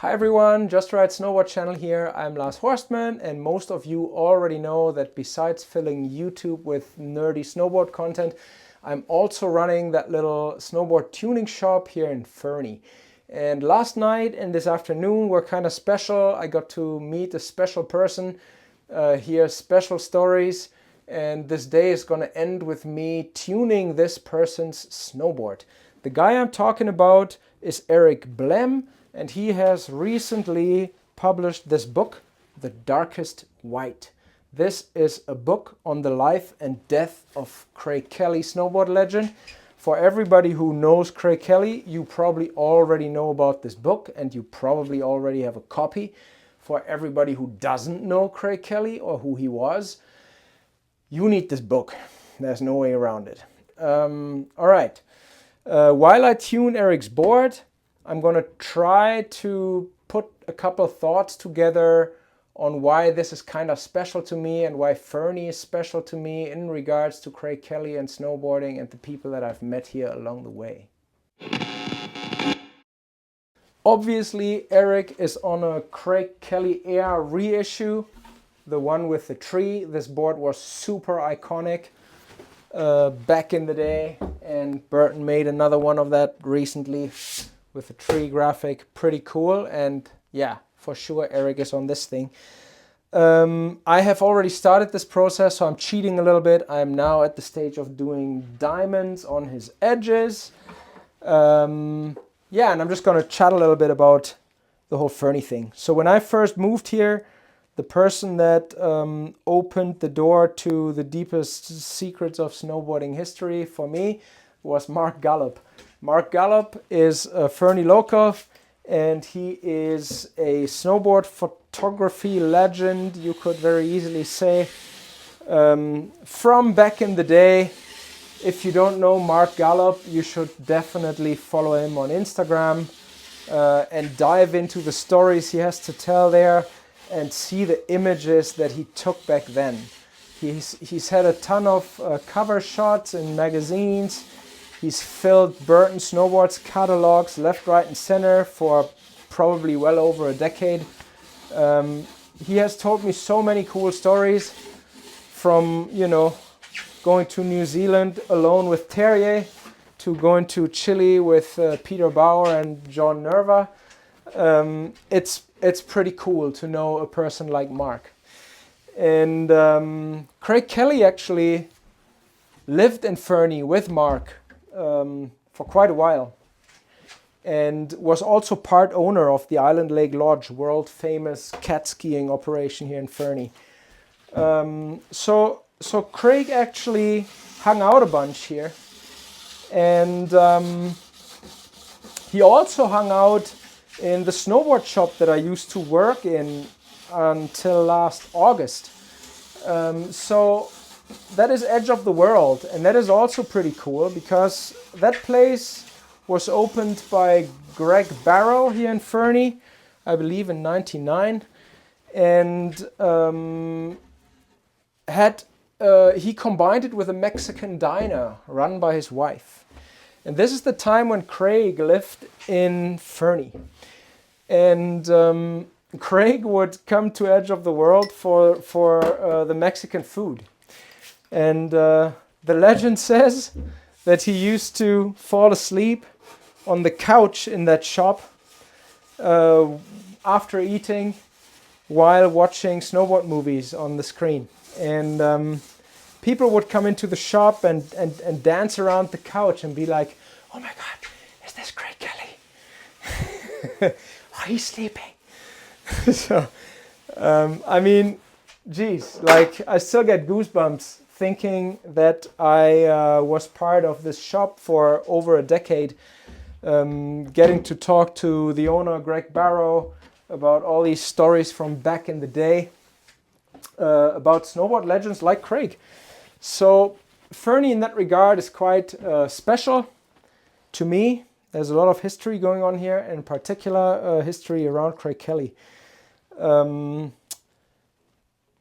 Hi everyone, JUSTPADRIDE Snowboard channel here. I'm Lars Horstman, and most of you already know that besides filling YouTube with nerdy snowboard content, I'm also running that little snowboard tuning shop here in Fernie. And last night and this afternoon were kind of special. I got to meet a special person, hear special stories, and this day is going to end with me tuning this person's snowboard. The guy I'm talking about is Erik Blehm, and he has recently published this book, The Darkest White. This is a book on the life and death of Craig Kelly, snowboard legend. For everybody who knows Craig Kelly, you probably already know about this book and you probably already have a copy. For everybody who doesn't know Craig Kelly or who he was, you need this book. There's no way around it. All right. While I tune Erik's board, I'm going to try to put a couple of thoughts together on why this is kind of special to me and why Fernie is special to me in regards to Craig Kelly and snowboarding and the people that I've met here along the way. Obviously, Erik is on a Craig Kelly Air reissue, the one with the tree. This board was super iconic back in the day, and Burton made another one of that recently with a tree graphic. Pretty cool. And yeah, for sure Erik is on this thing. I have already started this process, so I'm cheating a little bit. I'm now at the stage of doing diamonds on his edges. Yeah, and I'm just going to chat a little bit about the whole Fernie thing. So when I first moved here, the person that opened the door to the deepest secrets of snowboarding history for me was Mark Gallup. Mark Gallup is a Fernie local, and he is a snowboard photography legend, you could very easily say, from back in the day. If you don't know Mark Gallup, you should definitely follow him on Instagram and dive into the stories he has to tell there and see the images that he took back then. He's had a ton of cover shots in magazines. He's filled Burton Snowboards catalogs left, right, and center for probably well over a decade. He has told me so many cool stories, from, you know, going to New Zealand alone with Terrier to going to Chile with Peter Bauer and John Nerva. It's pretty cool to know a person like Mark. And Craig Kelly actually lived in Fernie with Mark for quite a while, and was also part owner of the Island Lake Lodge, world famous cat skiing operation here in Fernie. So Craig actually hung out a bunch here, and he also hung out in the snowboard shop that I used to work in until last August. So that is Edge of the World, and that is also pretty cool because that place was opened by Greg Barrow here in Fernie, I believe in '99, and he combined it with a Mexican diner run by his wife. And this is the time when Craig lived in Fernie. And Craig would come to Edge of the World for the Mexican food. And the legend says that he used to fall asleep on the couch in that shop after eating, while watching snowboard movies on the screen. And people would come into the shop and dance around the couch and be like, "Oh my God, is this Craig Kelly? Oh, he's sleeping." So, I mean, geez, like I still get goosebumps thinking that I was part of this shop for over a decade, getting to talk to the owner, Greg Barrow, about all these stories from back in the day, about snowboard legends like Craig. So Fernie in that regard is quite special to me. There's a lot of history going on here, in particular history around Craig Kelly.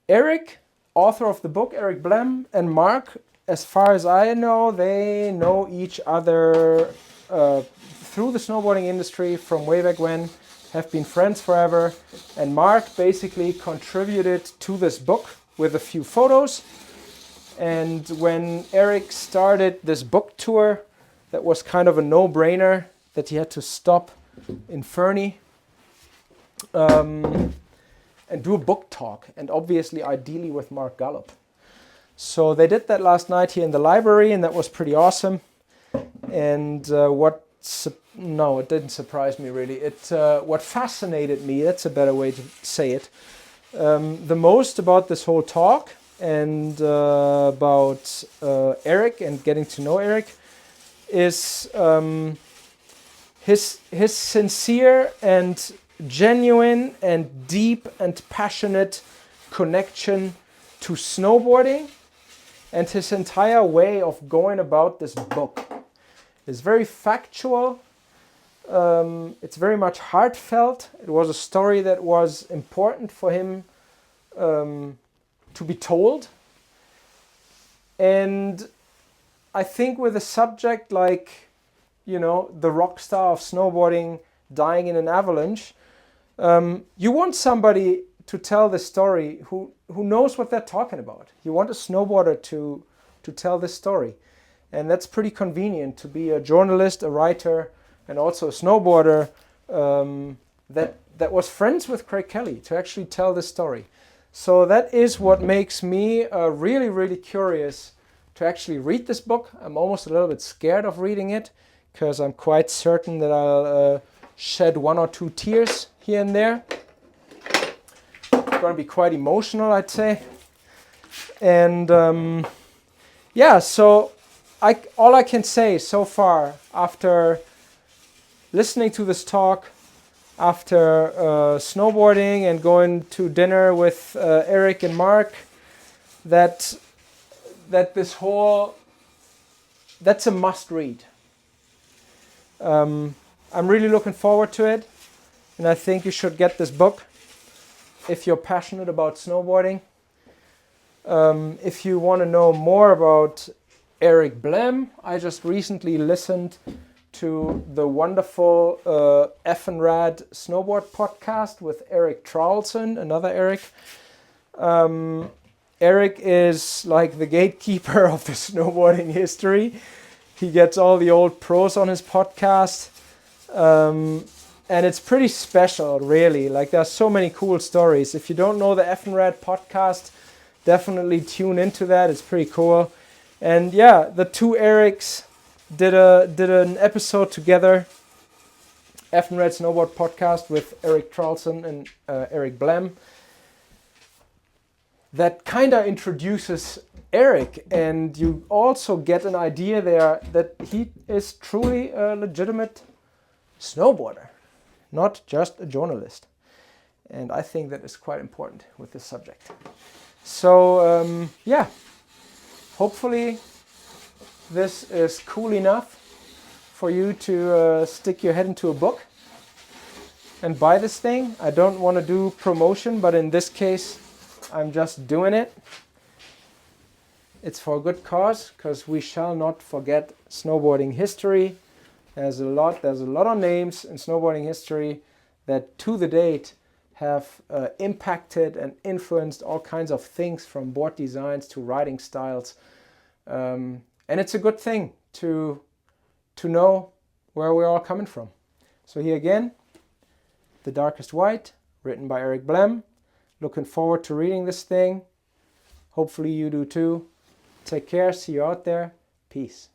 Erik, author of the book, Erik Blehm, and Mark, as far as I know, they know each other through the snowboarding industry from way back when. have been friends forever. And Mark basically contributed to this book with a few photos. And when Erik started this book tour, that was kind of a no-brainer that he had to stop in Fernie and do a book talk, and obviously ideally with Mark Gallup. So they did that last night here in the library, and that was pretty awesome. And no, it didn't surprise me really. What fascinated me, that's a better way to say it, the most about this whole talk and about Erik and getting to know Erik is his sincere and genuine and deep and passionate connection to snowboarding, and his entire way of going about this book is very factual. It's very much heartfelt. It was a story that was important for him to be told. And I think with a subject like, the rock star of snowboarding dying in an avalanche, you want somebody to tell the story who knows what they're talking about. You want a snowboarder to tell this story. And that's pretty convenient to be a journalist, a writer, and also a snowboarder that was friends with Craig Kelly to actually tell this story. So that is what makes me really, really curious to actually read this book. I'm almost a little bit scared of reading it because I'm quite certain that I'll shed 1 or 2 tears here and there. It's going to be quite emotional, I'd say. And so all I can say so far after listening to this talk, after snowboarding and going to dinner with Erik and Mark, that's a must read. I'm really looking forward to it, and I think you should get this book if you're passionate about snowboarding. If you want to know more about Erik Blehm, I just recently listened to the wonderful Effin' Rad Snowboard podcast with Erik Traulsen, another Erik. Erik is like the gatekeeper of the snowboarding history. He gets all the old pros on his podcast. And it's pretty special, really. Like, there's so many cool stories. If you don't know the Effin' Rad podcast, definitely tune into that. It's pretty cool. And yeah, the two Eriks did an episode together, Effin' Rad Snowboard podcast with Erik Traulsen and Erik Blehm, that kind of introduces Erik, and you also get an idea there that he is truly a legitimate snowboarder, not just a journalist. And I think that is quite important with this subject. So hopefully this is cool enough for you to stick your head into a book and buy this thing. I don't want to do promotion, but in this case, I'm just doing it. It's for a good cause, because we shall not forget snowboarding history. There's a lot of names in snowboarding history that to the date have impacted and influenced all kinds of things, from board designs to riding styles. And it's a good thing to know where we're all coming from. So here again, The Darkest White, written by Erik Blehm. Looking forward to reading this thing. Hopefully you do too. Take care. See you out there. Peace.